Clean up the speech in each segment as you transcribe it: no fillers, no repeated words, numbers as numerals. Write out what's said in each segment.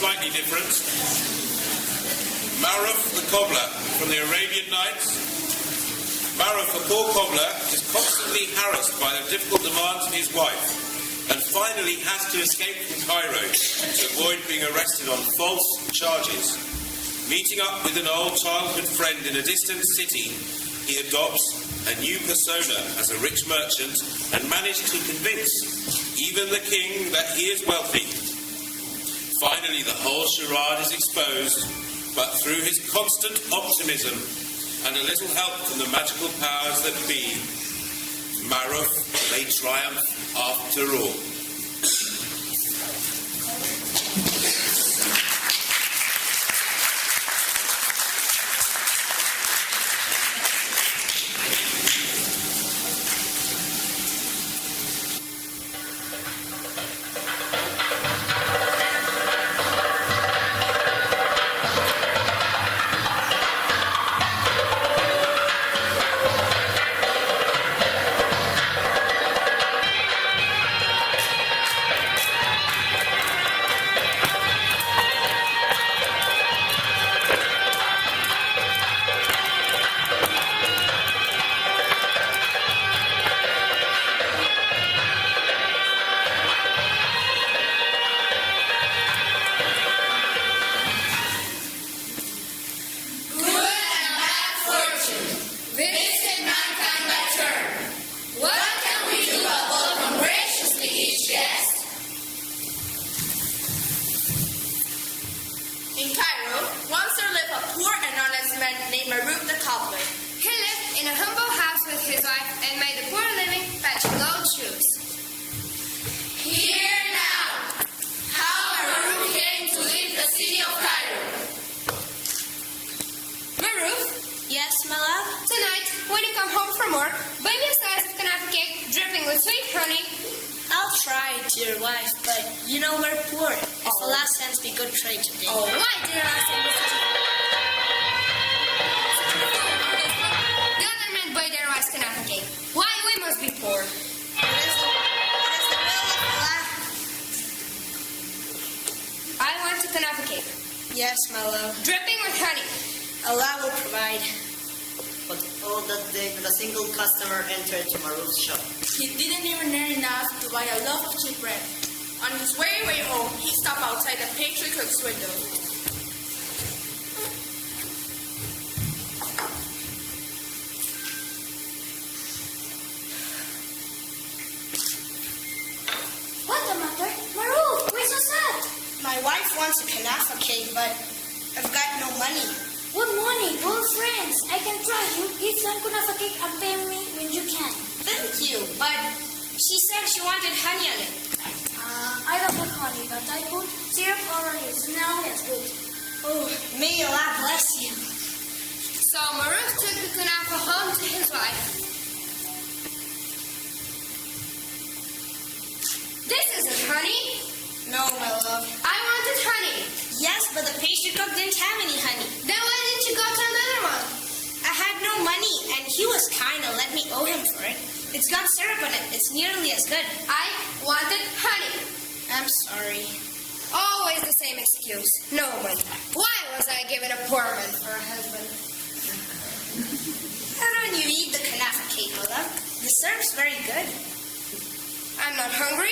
slightly different. Maruf the Cobbler from the Arabian Nights. Maruf, a poor cobbler, is constantly harassed by the difficult demands of his wife and finally has to escape from Cairo to avoid being arrested on false charges. Meeting up with an old childhood friend in a distant city, he adopts a new persona as a rich merchant and managed to convince even the king that he is wealthy. Finally, the whole charade is exposed, but through his constant optimism and a little help from the magical powers that be, Maruf may triumph after all. In Cairo, once there lived a poor and honest man named Maruf the Cobbler. He lived in a humble house with his wife and made a poor living patching old shoes. Hear now how Maruf came to leave the city of Cairo. Maruf? Yes, my love? Tonight, when you come home from work, bring me a slice of canapa cake dripping with sweet honey. I'll try, dear wife, but you know we're poor. If the last cents be good trade today. Oh, why did I say this? The other men buy their wives canapa cake. Why we must be poor? It is the will of Allah. I want a canapa cake. Yes, my love. Dripping with honey. Allah will provide. But all that day, not a single customer entered to Maruf's shop. He didn't even earn enough to buy a loaf of cheap bread. On his way home, he stopped outside the pastry cook's window. What the matter? Maruf, why so sad? My wife wants a kanafa cake, but I've got no money. What money? We're friends. I can try you. Eat some kunafa cake and pay me when you can. Thank you, but she said she wanted honey on it. I don't put honey, but I put syrup over it. Now it's good. Oh, may Allah bless you. So Maruf took the kunafa home to his wife. This isn't honey. No, my love. I wanted honey. Yes, but the pastry cook didn't have any honey. Then why didn't you go to another one? I had no money, and he was kind of let me owe him for it. It's got syrup on it. It's nearly as good. I wanted honey. I'm sorry. Always the same excuse. No money. Why was I given a poor man for a husband? How don't you eat the kanafa cake, my love? The syrup's very good. I'm not hungry.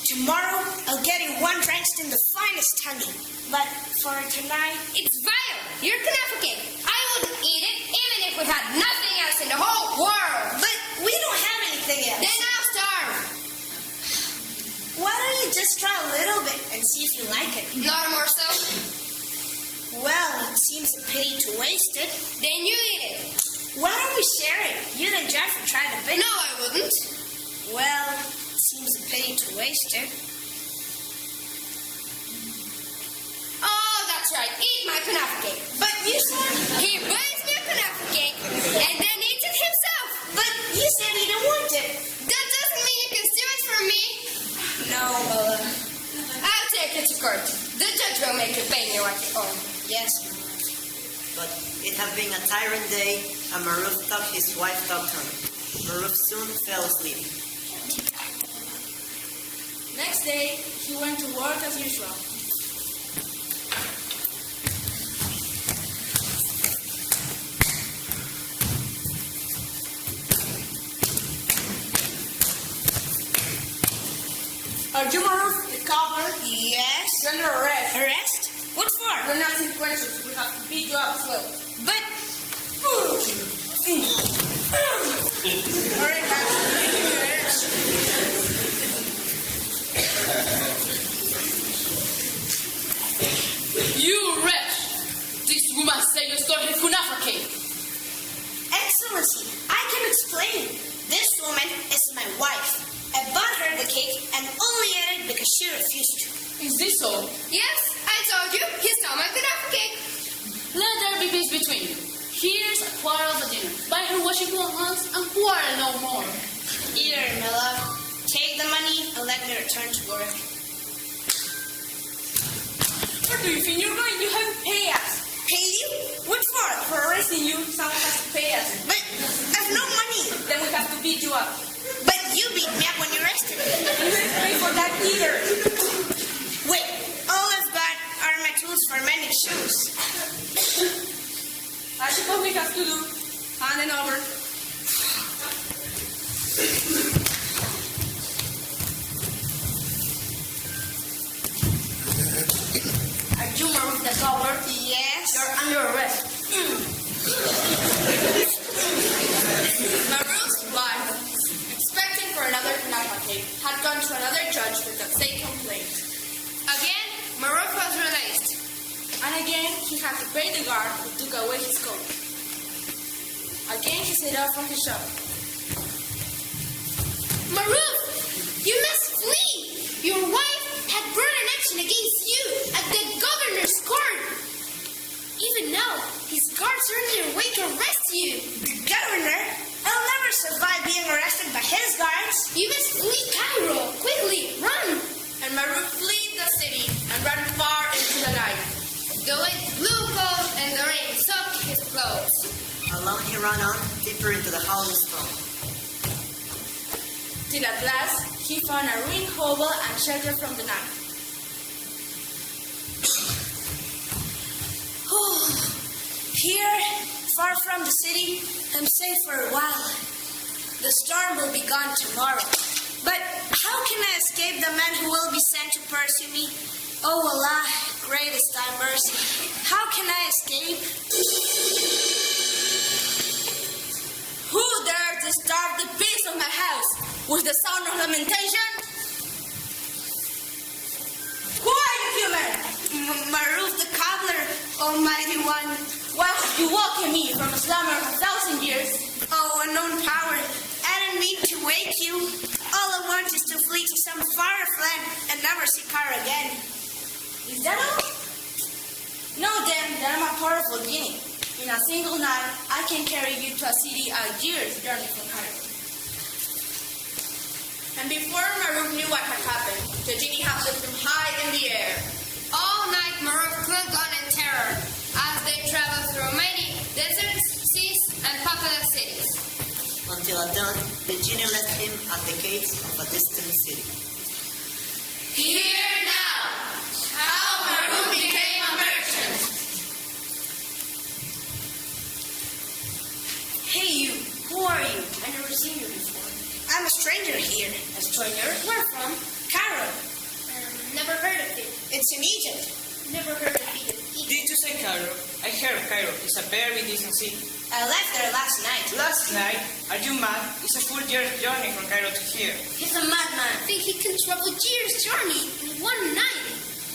Tomorrow, I'll get you one drenched in the finest honey. But for tonight, It's vile. Your kunafa cake. I wouldn't eat it even if we had nothing else in the whole world. but we don't have anything else. Then I'll starve. Why don't you just try a little bit and see if you like it? Not more so. Well, it seems a pity to waste it. Then you eat it. Why don't we share it? You and Jeffrey tried a bit. No, I wouldn't. Well, it seems a pity to waste it. Oh, that's right. Eat my kunafa cake. But you said... He buys me a kunafa cake and then eats it himself. But you said you didn't want it. That doesn't mean you can steal it from me. No, Bella. I'll take it to court. The judge will make you pay me what you owe. Yes. But it had been a tiring day, and Maruf thought his wife talked to him. Maruf soon fell asleep. Next day, he went to work as usual. Are you Maruf the Cobbler? Yes. You're under arrest. Arrest? What for? You're not in questions. We have to beat you up as well. But Alright, guys. You wretch! This woman said you stole her kunafa cake. Excellency, I can explain. This woman is my wife. I bought her the cake and only ate it because she refused to. Is this all? Yes, I told you, he stole my kunafa cake. Let there be peace between you. Here's a quarter of the dinner. Buy her what she wants and quarter no more. Here, my love. Take the money and let me return to work. Where do you think you're going? You haven't paid us. Pay you? What for? For arresting you, someone has to pay us. But I've no money. Then we have to beat you up. But you beat me up when you arrested me. You didn't pay for that either. Wait, all I've got are my tools for mending shoes. I suppose we have to do hand and over. Are you Maruf the Cobbler? Yes. You're under arrest. Maruf's wife, expecting for another kunafa cake, had gone to another judge with the same complaint. Again, Maruf was released. And again, he had to pay the guard who took away his coat. Again, he set off from his shop. Maruf, you must flee. Your wife had brought an action against you at the governor's court. Even now, his guards are on their way to arrest you. The governor? I'll never survive being arrested by his guards. You must flee Cairo. Quickly, run. And Maruf fled the city and ran far into the night. The wind blew cold and the rain soaked his clothes. Alone he ran on, deeper into the howling storm. Till at last, he found a ruined hovel and shelter from the night. Here, far from the city, I'm safe for a while. The storm will be gone tomorrow. But how can I escape the men who will be sent to pursue me? Oh Allah, great is thy mercy. How can I escape? Who dared disturb the peace of my house with the sound of lamentation? Who are you, human? Maruf the Cobbler, Almighty One. Why have you woken me from a slumber of 1,000 years? Oh, unknown power, I didn't mean to wake you. All I want is to flee to some far-off land and never see Cairo again. Is that all? Know then that I'm a powerful genie. In a single night, I can carry you to a city a year's journey from Cairo. And before Maruf knew what had happened, the genie had lifted him high in the air. All night Maruf clung on in terror as they traveled through many deserts, seas, and populous cities. Until at dawn, the genie left him at the gates of a distant city. Hear now how Maruf became a merchant. Hey you, who are you? I never seen you before. I'm a stranger here. A stranger? Where from? Cairo. Never heard of it. It's in Egypt. Never heard of it. Did you say Cairo? I heard of Cairo. It's a very decent city. I left there last night. Last night? Are you mad? It's a full year's journey from Cairo to here. He's a madman. Think he can travel years' journey in one night?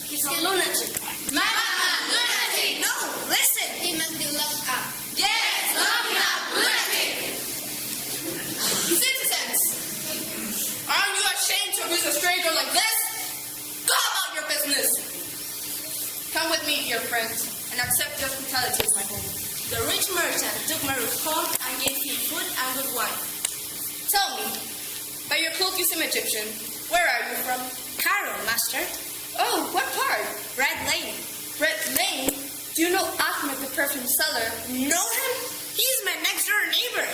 He's a lunatic. Madman! Lunatic! No, listen. He must be locked up. Yes, lock him up, lunatic! Citizens, aren't you ashamed to abuse a stranger like this? Go about your business. Come with me, dear friends, and accept the hospitality of my home. The rich merchant took Maruf home and gave him food and good wine. Tell me, by your cloak you seem Egyptian. Where are you from? Cairo, master. Oh, what part? Red Lane. Red Lane? Do you know Ahmed, the perfume seller? Know him? He's my next-door neighbor.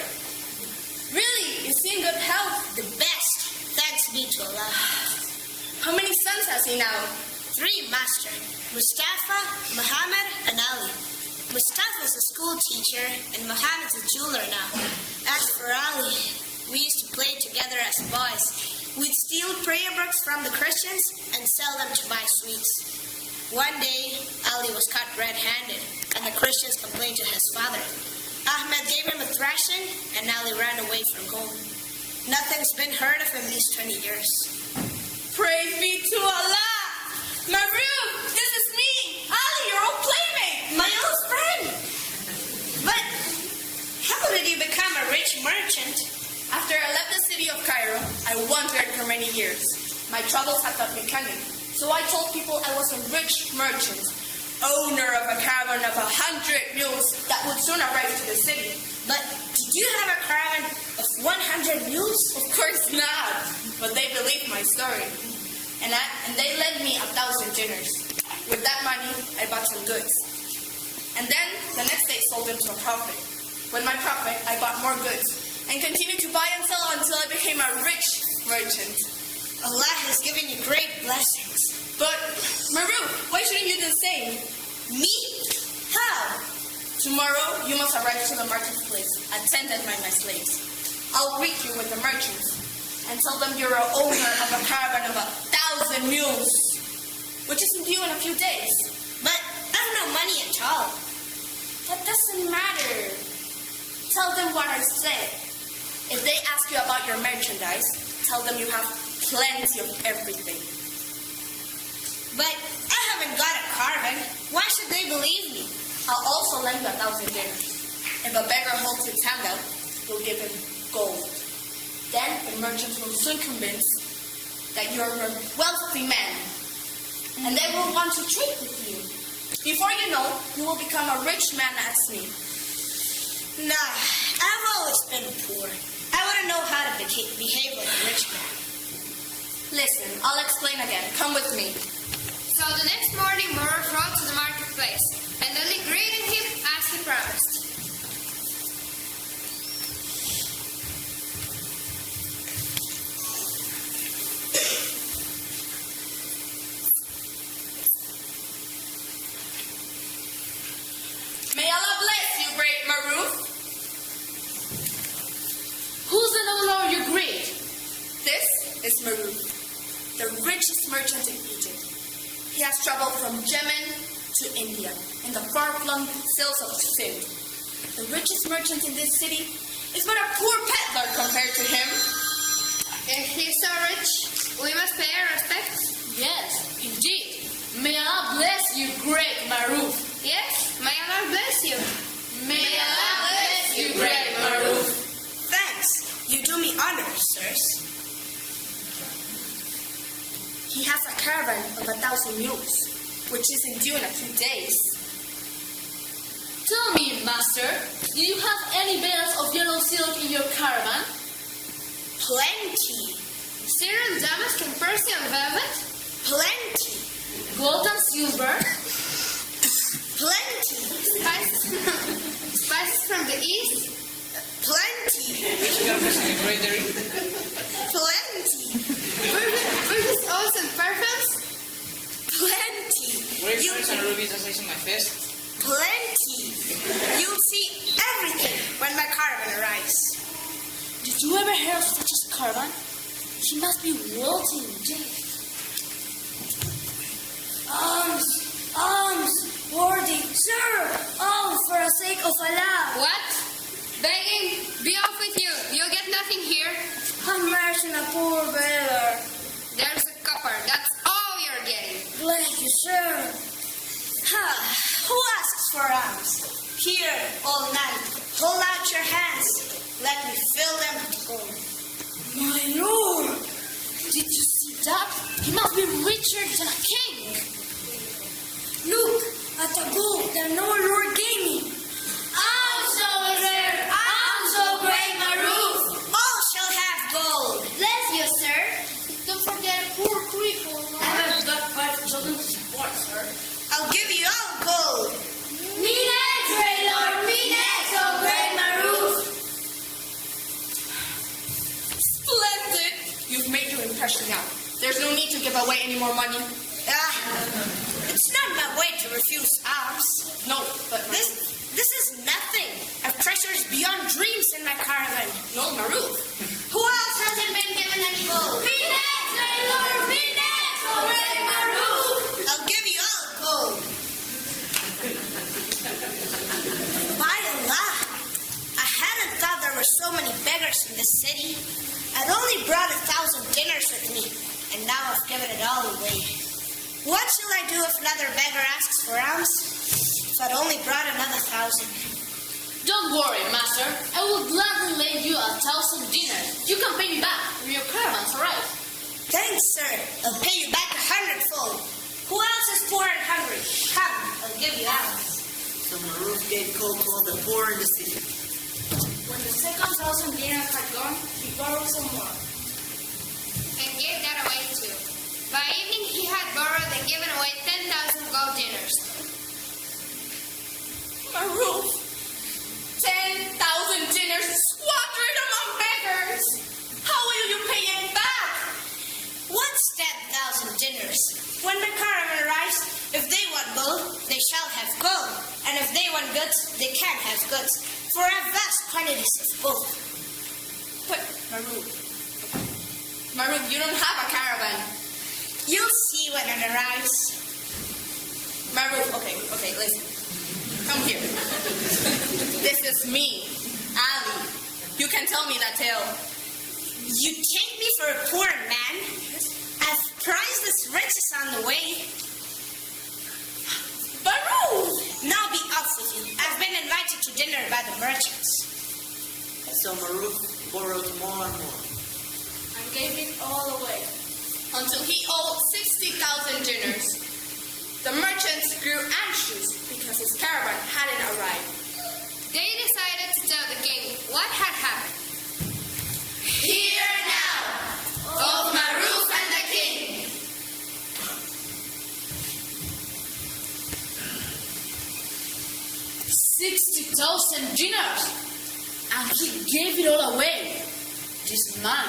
Really? Is he in good health? The best. Thanks be to Allah. How many sons has he now? 3, master. Mustafa, Muhammad, and Ali. Mustafa's a school teacher, and Muhammad's a jeweler now. As for Ali, we used to play together as boys. We'd steal prayer books from the Christians and sell them to buy sweets. One day, Ali was caught red-handed, and the Christians complained to his father. Ahmed gave him a thrashing, and Ali ran away from home. Nothing's been heard of him these 20 years. Praise be to Allah! Maruf, this is me, Ali, your old playmate. My old friend! But how did you become a rich merchant? After I left the city of Cairo, I wandered for many years. My troubles had taught me cunning, so I told people I was a rich merchant, owner of a caravan of 100 mules that would soon arrive to the city. But did you have a caravan of 100 mules? Of course not, but they believed my story. And they lent me 1,000 dinars. With that money, I bought some goods. And then, the next day, sold them to a prophet. With my profit, I bought more goods and continued to buy and sell until I became a rich merchant. Allah has given you great blessings. But, Maruf, why shouldn't you do the same? Me? How? Tomorrow, you must arrive to the marketplace, attended by my slaves. I'll greet you with the merchants and tell them you're an owner of a caravan of 1,000 mules, which isn't due in a few days. But I have no money at all. That doesn't matter. Tell them what I said. If they ask you about your merchandise, tell them you have plenty of everything. But I haven't got a caravan. Why should they believe me? I'll also lend you 1,000 dinars. If a beggar holds his hand out, we'll give him gold. Then the merchants will soon convince that you're a wealthy man, and they will want to trade with you. Before you know, you will become a rich man as me. Nah, I've always been poor. I wouldn't know how to behave like a rich man. Listen, I'll explain again. Come with me. So the next morning, Maruf rode to the marketplace, and Ali greeted him as he promised. May Allah bless you, great Maruf. Who's the owner you greet? This is Maruf, the richest merchant in Egypt. He has traveled from Yemen to India in the far-flung hills of Sind. The richest merchant in this city is but a poor peddler compared to him. If he's so rich, we must pay our respects. Yes, indeed. May Allah bless you, great Maruf. Yes, may Allah bless you. May Allah bless you, great Maruf. Thanks. You do me honor, sirs. He has a caravan of 1,000 mules, which isn't due in a few days. Tell me, master, do you have any bales of yellow silk in your caravan? Plenty. Syrian damask and Persian velvet? Plenty. Gold and silver? Plenty. Spices from the east? Plenty. Plenty. Precious oils and perfumes? Plenty. Grapefruits and rubies as I see my fist. Plenty. You'll see everything when my caravan arrives. Did you ever hear of such a caravan? He must be wealthy indeed. Alms, worthy sir, alms for the sake of Allah. What? Begging? Be off with you. You'll get nothing here. Have mercy on a poor beggar. There's a copper. That's all you're getting. Bless you, sir. Who asks for alms? Here, old man, hold out your hands. Let me fill them with gold. My lord, did you see that? He must be richer than a king. Look at the gold that no lord gave me. I'm so rare. I'm so great, Maruf. All shall have gold. Bless you, sir. Don't forget poor cripple. I have got 5 children to support, sir. I'll give you all gold. Me next, great lord. Me next, oh great Maruf. Splendid! You've made your impression now. There's no need to give away any more money. It's not my way to refuse alms. No, but This is nothing. I've treasures beyond dreams in my caravan. No, Maruf. Who else hasn't been given and then gold. Be next, my lord, be next, O Rey Maruf. I'll give you all gold. By Allah, I hadn't thought there were so many beggars in the city. I'd only brought 1,000 dinners with me, and now I've given it all away. What shall I do if another beggar asks for alms? If I'd only brought another 1,000. Don't worry, master. I will gladly lend you 1,000 dinars. You can pay me back when your caravans arrive. Thanks, sir. I'll pay you back 100-fold. Who else is poor and hungry? Come, I'll give you alms. So Maruf gave gold to all the poor in the city. When the second 1,000 dinars had gone, he borrowed some more. And gave that away too. By evening, he had borrowed and given away 10,000 gold dinars. Maruf, 10,000 dinars squandered among beggars. How will you pay it back? What's 10,000 dinars? When the caravan arrives, if they want gold, they shall have gold. And if they want goods, they can have goods. For I have vast quantities of both. But, Maruf, you don't have a caravan. You'll see when it arrives. Maruf, okay, listen. Come here. This is me, Ali. You can tell me that tale. You take me for a poor man? I've priceless riches on the way. Maruf! Now be off with you. I've been invited to dinner by the merchants. So Maruf borrowed more and more. And gave it all away until he owed 60,000 dinars. The merchants grew anxious because his caravan hadn't arrived. They decided to tell the king what had happened. Hear now of Maruf and the king. $60,000 dinars, and he gave it all away. This man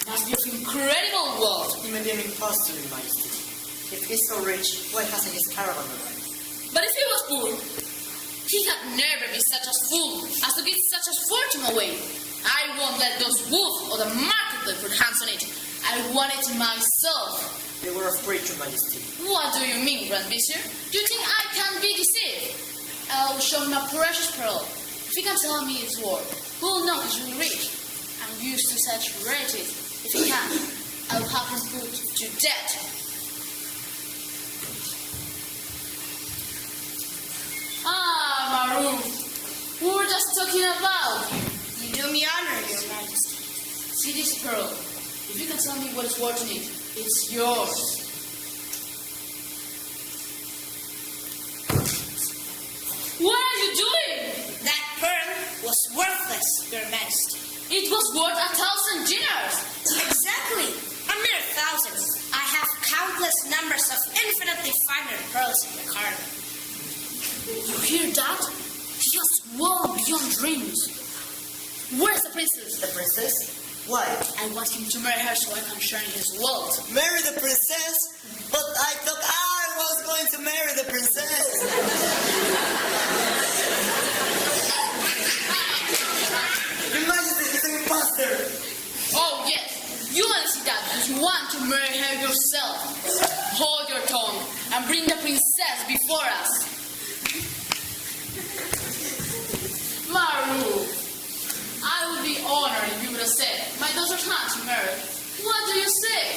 must be of incredible wealth. He may be an impostor, Your Majesty. If he's so rich, why hasn't his caravan arrived? But if he was poor, he had never been such a fool as to give such a fortune away. I won't let those wolves or the marketplace put hands on it. I want it myself. They were afraid, Your Majesty. What do you mean, Grand Vizier? Do you think I can be deceived? I'll show him a precious pearl. If he can tell me its worth, who'll know he's really rich and used to such rarities. If he can, I'll have him put to death. Ah, Maruf, we were just talking about you. You do me honor, Your Majesty. See this pearl? If you can tell me what is worth in it, it's yours. What are you doing? That pearl was worthless, Your Majesty. It was worth 1,000 dinars. Exactly. A mere 1,000. I have countless numbers of infinitely finer pearls in the caravan. You hear that? He has wealth beyond dreams. Where's the princess? The princess? Why? I want him to marry her so I can share in his wealth. Marry the princess? But I thought I was going to marry the princess. Your Majesty is an imposter. Oh, yes. You want to see that. You want to marry her yourself. Hold your tongue and bring the princess before us. Maruf, I would be honored if you would have said, my daughter's hand to marry. What do you say?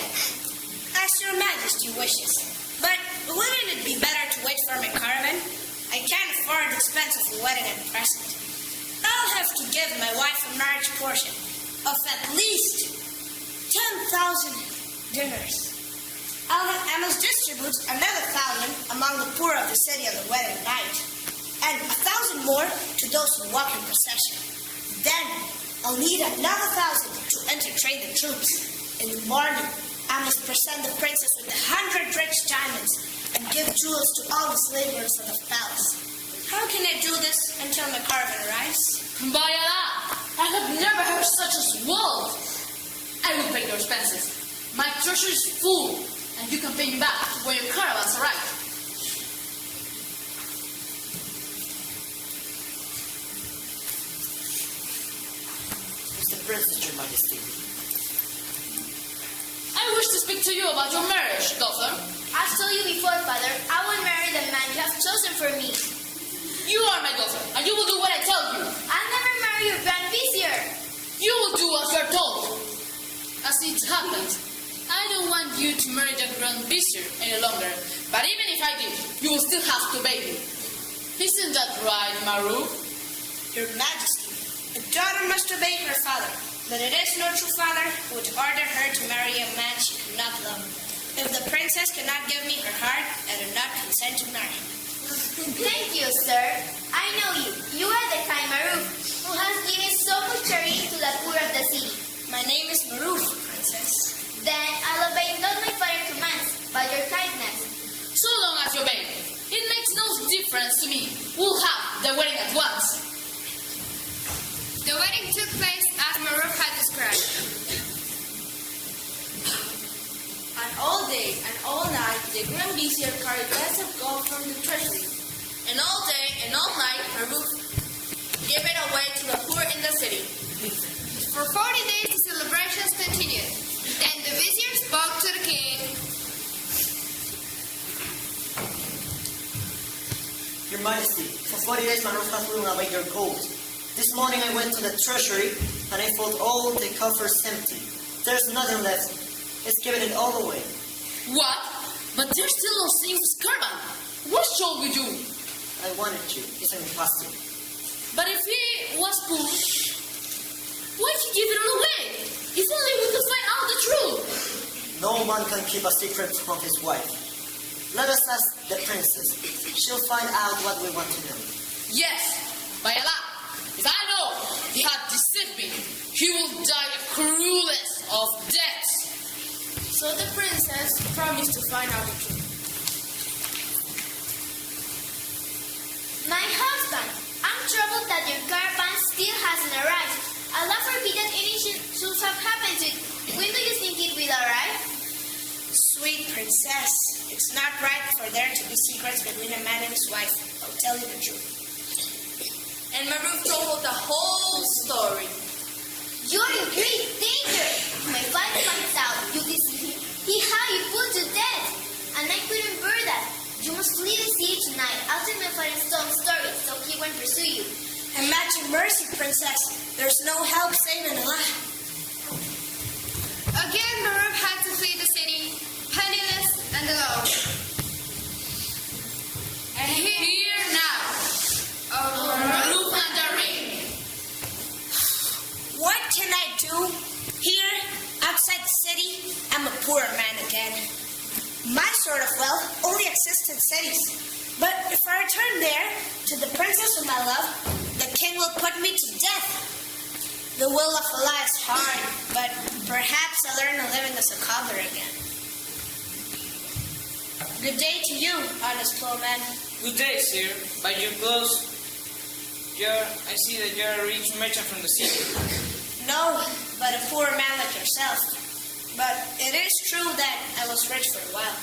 As Your Majesty wishes. But wouldn't it be better to wait for my caravan? I can't afford the expense of a wedding at present. I'll have to give my wife a marriage portion of at least 10,000 dinars. I must distribute another 1,000 among the poor of the city on the wedding night, and 1,000 more to those who walk in procession. Then I'll need another 1,000 to entertain the troops. In the morning, I must present the princess with 100 rich diamonds and give jewels to all the laborers of the palace. How can I do this until my caravan arrives? By Allah, I have never heard such as wealth. I will pay your expenses. My treasure is full, and you can pay me back when your caravans arrive. Who's the princess, Your Majesty? to speak to you about your marriage, daughter. I've told you before, Father, I will marry the man you have chosen for me. You are my daughter, and you will do what I tell you. I'll never marry your grand vizier. You will do as you are told. As it happens, I don't want you to marry the grand vizier any longer. But even if I did, you will still have to obey me. Isn't that right, Maruf? Your Majesty, a daughter must obey her father, but it is no true father who would order her to marry a man she cannot love. If the princess cannot give me her heart, I do not consent to marry. Thank you, sir. I know you. You are the kind Maruf who has given so much charity to the poor of the city. My name is Maruf, princess. Then I'll obey not my father's commands, but your kindness. So long as you obey, it makes no difference to me. We'll have the wedding at once. The wedding took place as Maruf had described. And all day and all night, the Grand Vizier carried bags of gold from the treasury. And all day and all night, Maruf gave it away to the poor in the city. For 40 days, the celebrations continued. Then the Vizier spoke to the king. Your Majesty, for 40 days Maruf has thrown away your gold. This morning I went to the treasury and I found all the coffers empty. There's nothing left. It's given it all away. What? But there's still no things to caravan. What shall we do? I wanted you. It's an impostor. But if he was poor, why did he give it all away? If only we could find out the truth. No man can keep a secret from his wife. Let us ask the princess. She'll find out what we want to know. Yes, by Allah. If I know he had deceived me, he will die the cruelest of deaths. So the princess promised to find out the truth. My husband, I'm troubled that your caravan still hasn't arrived. Allah forbid that anything should have happened to it. When do you think it will arrive? Sweet princess, it's not right for there to be secrets between a man and his wife. I'll tell you the truth. And Maruf told the whole story. You're in great danger. My father finds out you deceived him. He had you put to death. And I couldn't bear that. You must flee the city tonight. I'll tell my father's told story so he won't pursue you. Imagine mercy, princess. There's no help save in Allah. Again, Maruf had to flee the city, penniless and alone. And here now, Maruf and the ring. What can I do? Here, outside the city, I'm a poor man again. My sort of wealth only exists in cities. But if I return there, to the princess whom I love, the king will put me to death. The will of Allah is hard, but perhaps I'll learn a living as a cobbler again. Good day to you, honest plowman. Good day, sir. By your clothes, I see that you're a rich merchant from the city. No, but a poor man like yourself. But it is true that I was rich for a while.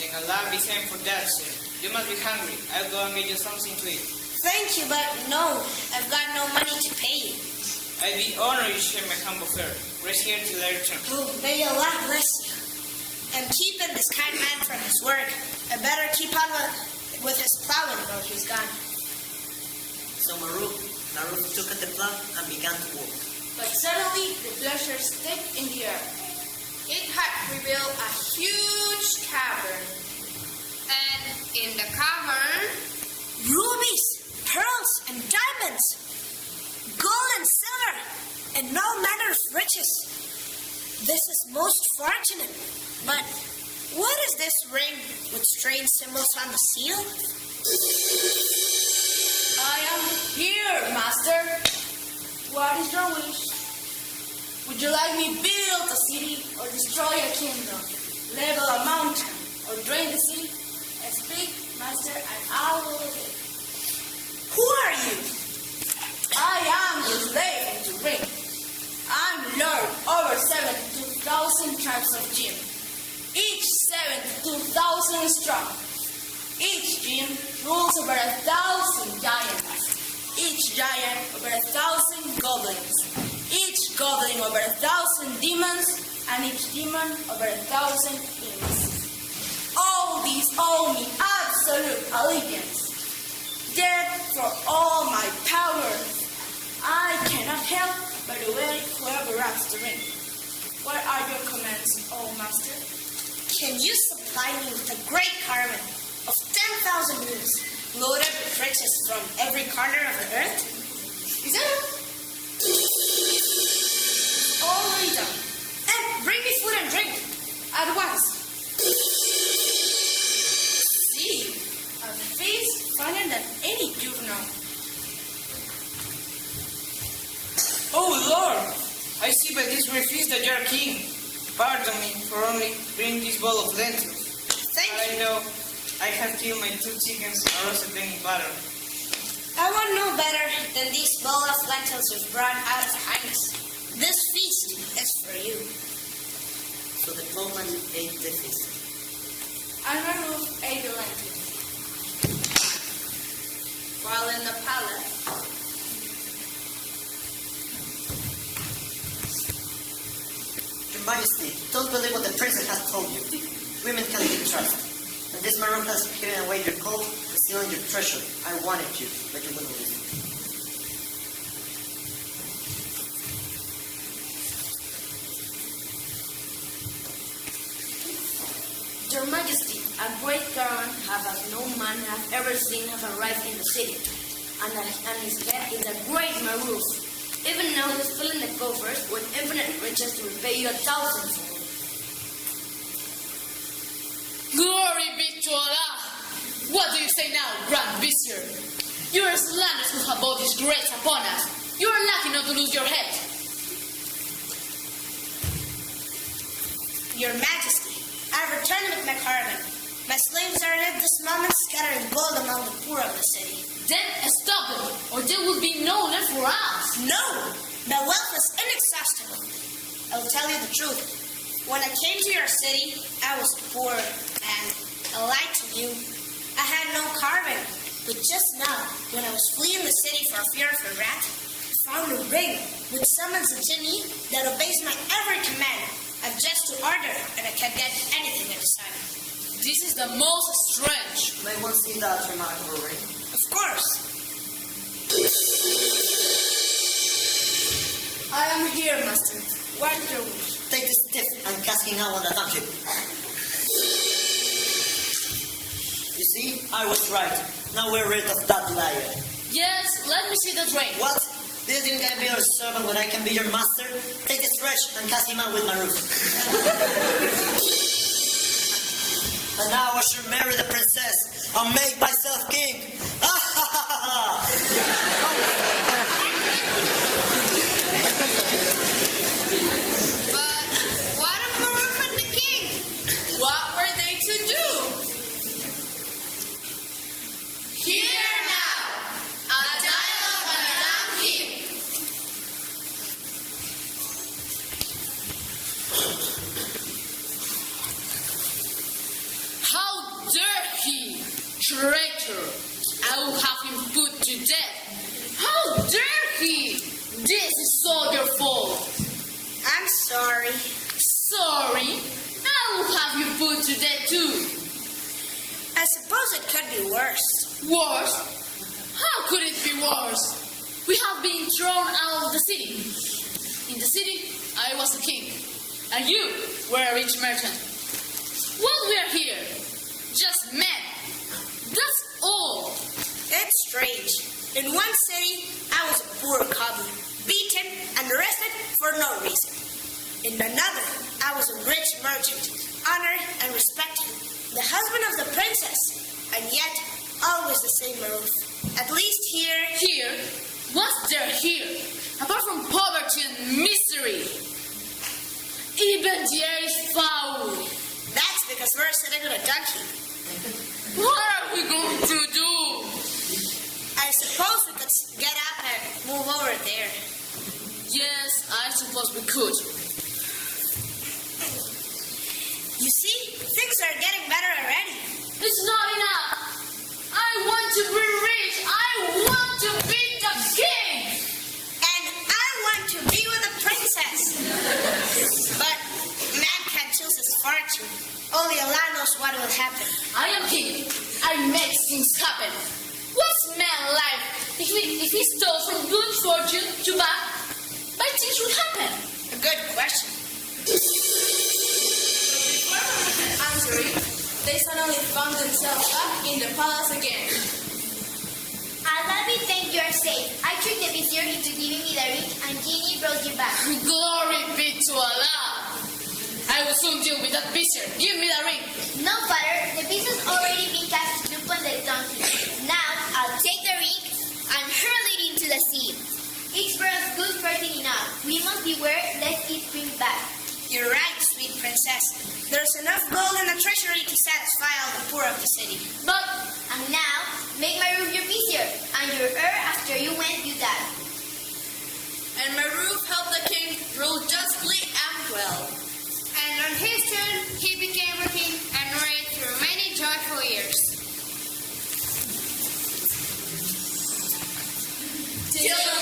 Then Allah be thankful for that, sir. You must be hungry. I'll go and get you something to eat. Thank you, but no, I've got no money to pay you. I'd be honored you share my humble fare. Rest here till I return. Oh, may Allah bless you. I'm keeping this kind man from his work. I better keep on with his plowing while he's gone. So Maruf took at the plow and began to work. But suddenly, the pleasure stick in the air. It had revealed a huge cavern. And in the cavern, Rubies, pearls, and diamonds, gold and silver, and all manner of riches. This is most fortunate. But what is this ring with strange symbols on the seal? I am here, master. What is your wish? Would you like me build a city or destroy a kingdom? Level a mountain or drain the sea? Speak, master, and I will obey. Who are you? I am the slave in the ring. I'm Lord over 72,000 tribes of Jinn. Each 72,000 strong. Each Jinn rules over 1,000 giants. Each giant over 1,000 goblins. Each goblin over 1,000 demons. and each demon over 1,000 kings. All these owe me absolute allegiance. Death for all my power. I cannot help but obey whoever wraps the ring. What are your commands, O master? Can you supply me with a great caravan of 10,000 mules, loaded with riches from every corner of the earth? Is that all? Already done. And bring me food and drink at once. See, a feast finer than any juvenile. Oh Lord, I see by this great feast that you are king. Pardon me for only bringing this bowl of lentils. Thank you. I know I have killed my 2 chickens and roasted them in butter. I want no better than this bowl of lentils you've brought out of highness. This feast is for you. So the Roman ate the feast. And Maruf ate the lentils. While in the palace, Your Majesty, don't believe what the princess has told you. Women can be trusted. And this Maruf has hidden away your coat, concealing your treasure. I wanted you, but you wouldn't listen. Your Majesty, a great caravan as no man has ever seen have arrived in the city, and his head is a great Maruf. Even now he's filling the coffers with infinite riches to repay you 1,000-fold. Glory be to Allah! What do you say now, Grand Vizier? You are slanderers who have brought this grace upon us. You are lucky not to lose your head. Your Majesty, I return with my caravan. My slaves are at this moment scattering gold among the poor of the city. Then stop them, or there will be no left for us. No! My wealth is inexhaustible. I'll tell you the truth. When I came to your city, I was poor, and I lied to you. I had no caravan. But just now, when I was fleeing the city for fear of a rat, I found a ring which summons a genie that obeys my every command. I've just to order, and I can get anything I desire. This is the most strange. May one see that remarkable ring? Of course. I am here, master. What is your wish? Take this stiff and cast him out on the donkey. You see, I was right. Now we're rid of that liar. Yes, let me see the ring. What? Do you think I can be your servant when I can be your master? Take this wretch and cast him out with Maruf. And now I shall marry the princess and make myself king. but what of Maruf and the king? What were they to do? Hear now a dialogue by Madame King. How dare he, traitor! I will have him put to death. How dare he! This is all your fault. I'm sorry. Sorry? I will have you put to death too. I suppose it could be worse. Worse? How could it be worse? We have been thrown out of the city. In the city, I was a king, and you were a rich merchant. Well, we are here, just men. That's all. It's strange. In one city, I was a poor cobbler, beaten and arrested for no reason. In another, I was a rich merchant, honored and respected, the husband of the princess, and yet always the same Maruf. At least here... Here? What's there here? Apart from poverty and misery. Even the air is foul. That's because we're sitting on a donkey. What are we going to do? I suppose we could get up and move over there. Yes, I suppose we could. You see, things are getting better already. It's not enough. I want to be rich. I want to be the king. And I want to be with the princess. But answer. Only Allah knows what will happen. I am king. I make things happen. What's man life? If he stole from good fortune to bad, bad things will happen. A good question. Before answering, they suddenly found themselves up in the palace again. Allah be thanked you are safe. I tricked the vizier into giving me the ring and genie brought you back. Glory be to Allah. I will soon deal with that vizier. Give me the ring. No, father, the beast has already been cast upon the donkey. Now I'll take the ring and hurl it into the sea. It's for us good fortune enough. We must beware lest it bring back. You're right, sweet princess. There's enough gold in the treasury to satisfy all the poor of the city. But, and now, make Maruf your vizier, and your heir after you went you die. And Maruf helped the king rule justly and well. And on his turn, he became a king and reigned through many joyful years. Till